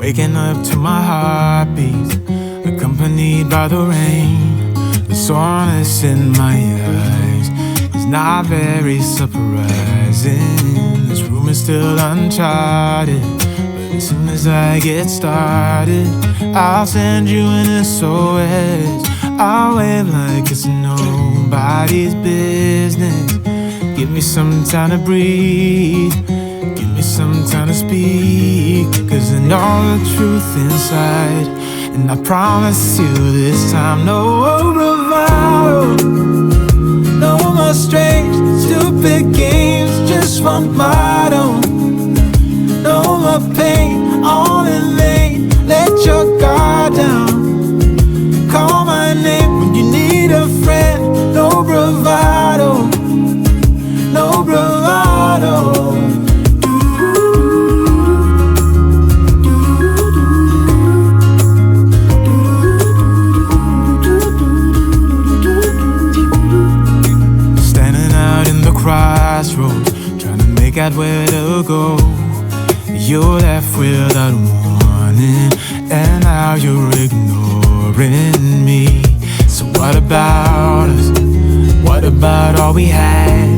waking up to my heartbeat, accompanied by the rain. The soreness in my eyes is not very surprising. This room is still uncharted, but as soon as I get started, I'll send you an SOS. I'll wave like it's nobody's business. Give me some time to breathe, give me some time to speak, 'cause I know the truth inside. And I promise you this time, no bravado, no more strange, stupid games, just one motto. No more pain, all in vain, let your guard down. Call my name when you need a friend, no bravado, no bravado. Standing out in the crossroads, trying to make out where to go. You're left without warning, and now you're ignoring me. So what about us? What about all we had?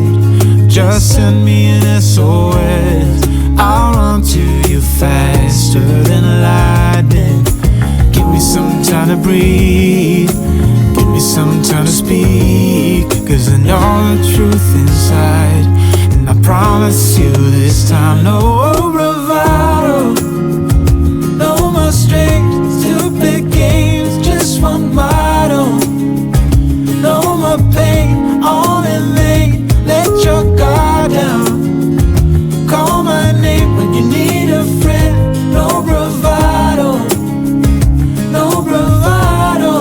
Just send me an SOS. I'll run to you faster than lightning. Give me some time to breathe, give me some time to speak, 'cause I know the truth inside. And I promise you this time, no bravado, no more strange, stupid games, just one motto. No more pain, all in vain, let your guard down. Call my name when you need a friend, no bravado, no bravado.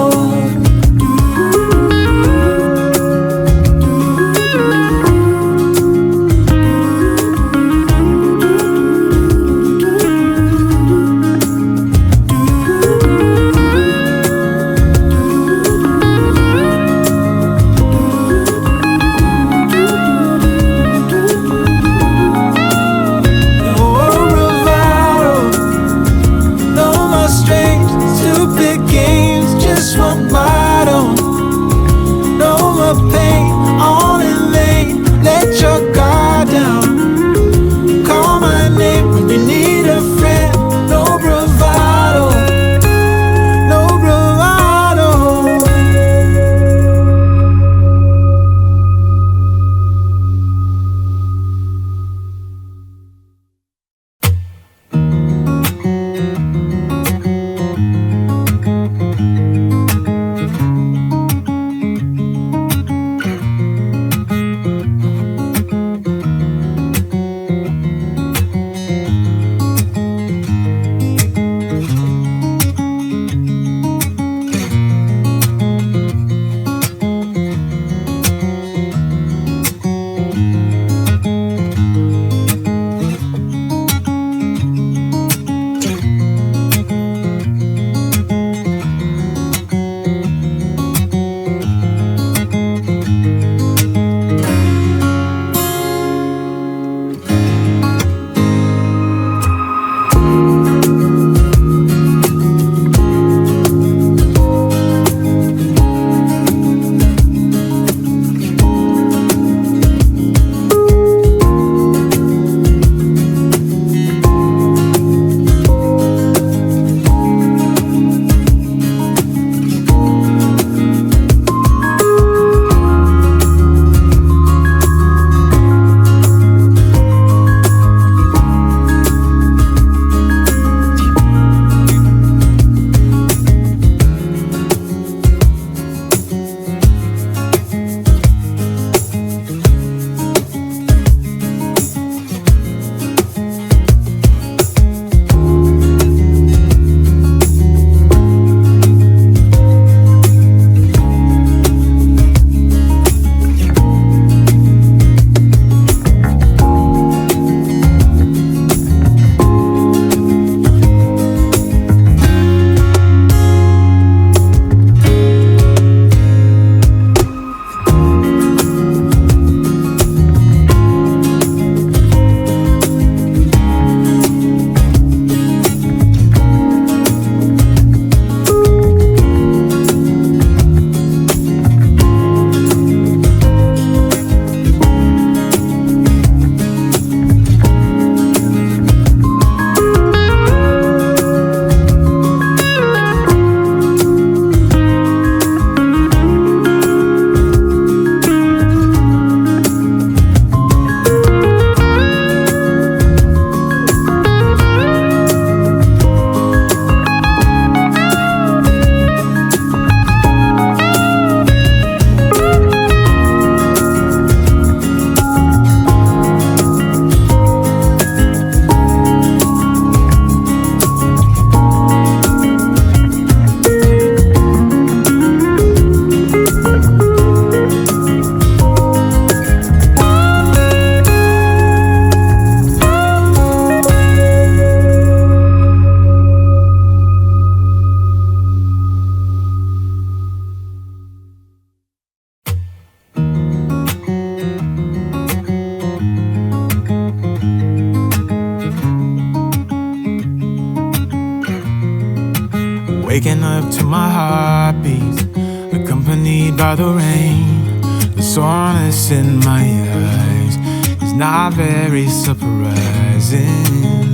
Waking up to my heartbeats, accompanied by the rain. The soreness in my eyes is not very surprising.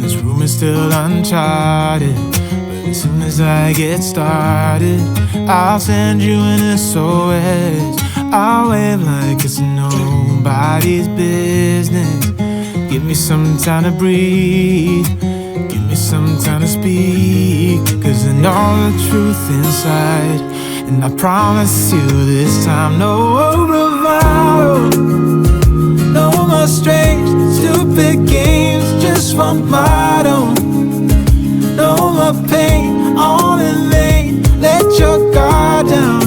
This room is still uncharted, but as soon as I get started, I'll send you an SOS. I'll wave like it's nobody's business. Give me some time to breathe, give me some time to speak, 'cause I know the truth inside. And I promise you this time, no bravado, no more strange, stupid games, just one motto. No more pain, all in vain, let your guard down.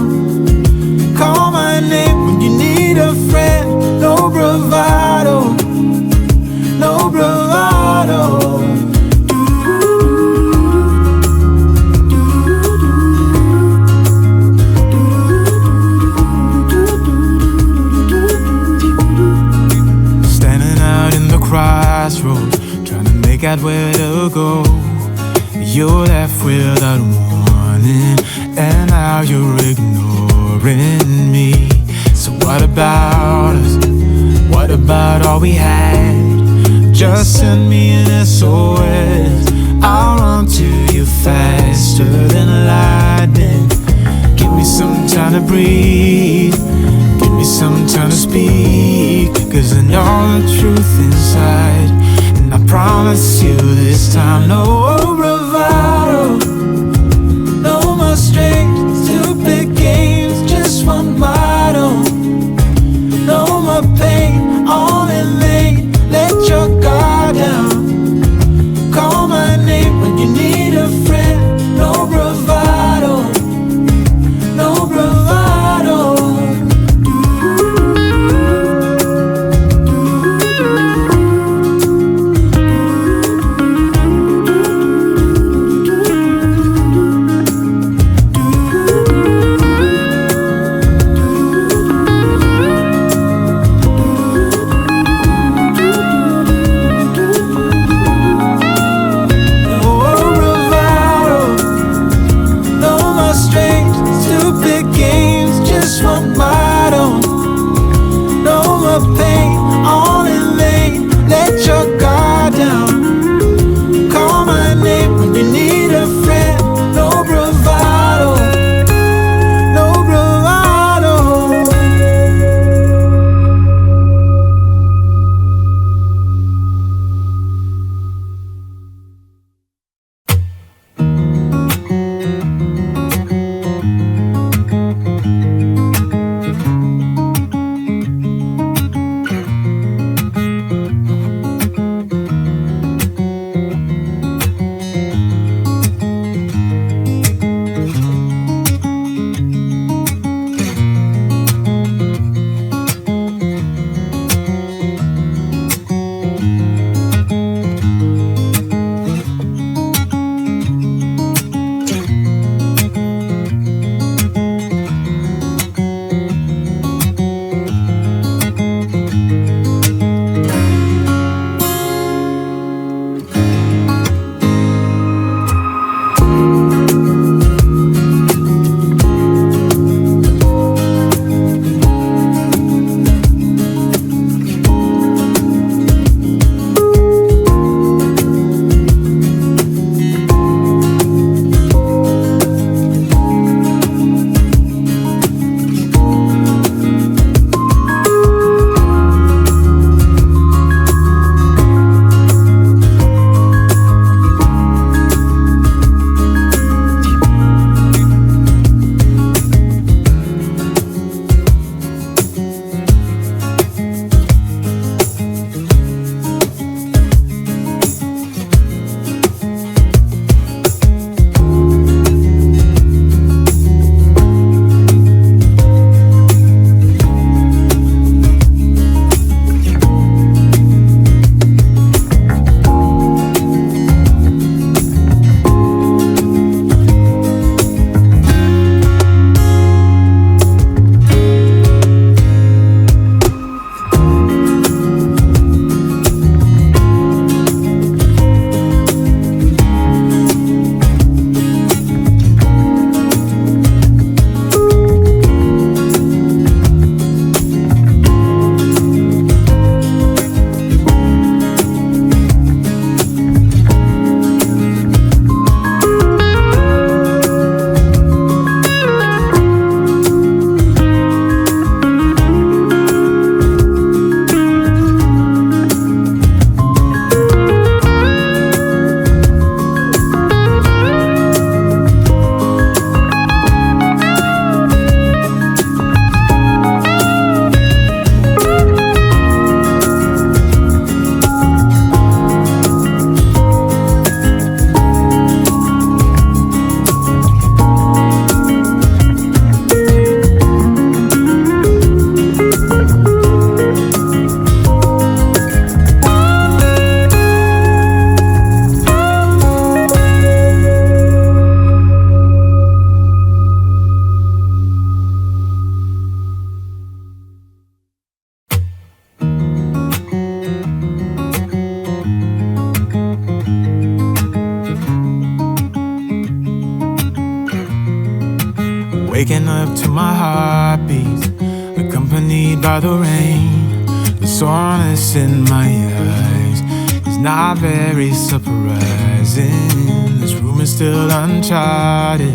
Call my name when you need a friend, no bravado, no bravado. Crossroads, trying to make out where to go. You're left without warning, and now you're ignoring me. So what about us? What about all we had? Just send me an SOS. I'll run to you faster than lightning. Give me some time to breathe, give me some time to speak, 'cause I know the truth inside. And I promise you this time, no bravado, no more strange, stupid games, just one motto. No more pain, all in vain, let your guard down. Call my name when you need a friend, no bravado, no bravado. waking up to my heartbeats, accompanied by the rain. The soreness in my eyes is not very surprising. This room is still uncharted,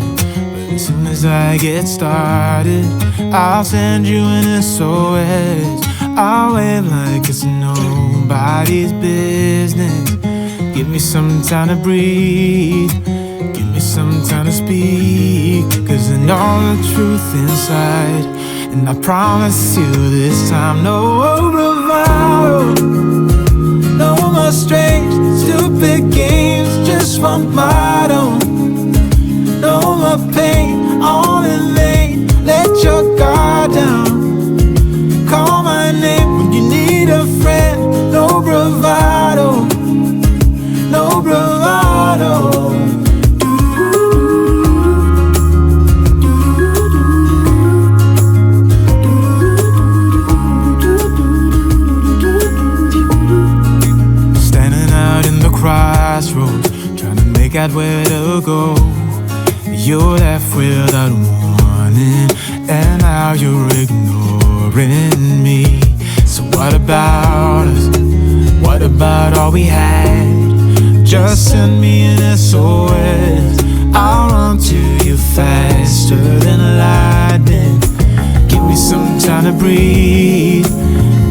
but as soon as I get started, I'll send you an SOS. I'll wave like it's nobody's business. Give me some time to breathe, give me some time to speak, 'cause I know the truth inside, and I promise you this time, no bravado, no more strange, stupid games, just one motto. No more pain, all in vain, let your guard down. Call my name when you need a friend, no bravado, no bravado. Standing out in the crossroads, trying to make out where to go. You're left without warning, and now you're ignoring me. So what about us? What about all we had? Just send me an SOS. I'll run to you faster than lightning. Give me some time to breathe,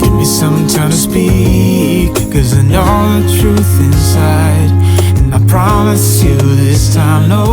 give me some time to speak, 'cause I know the truth inside, and I promise you this time, no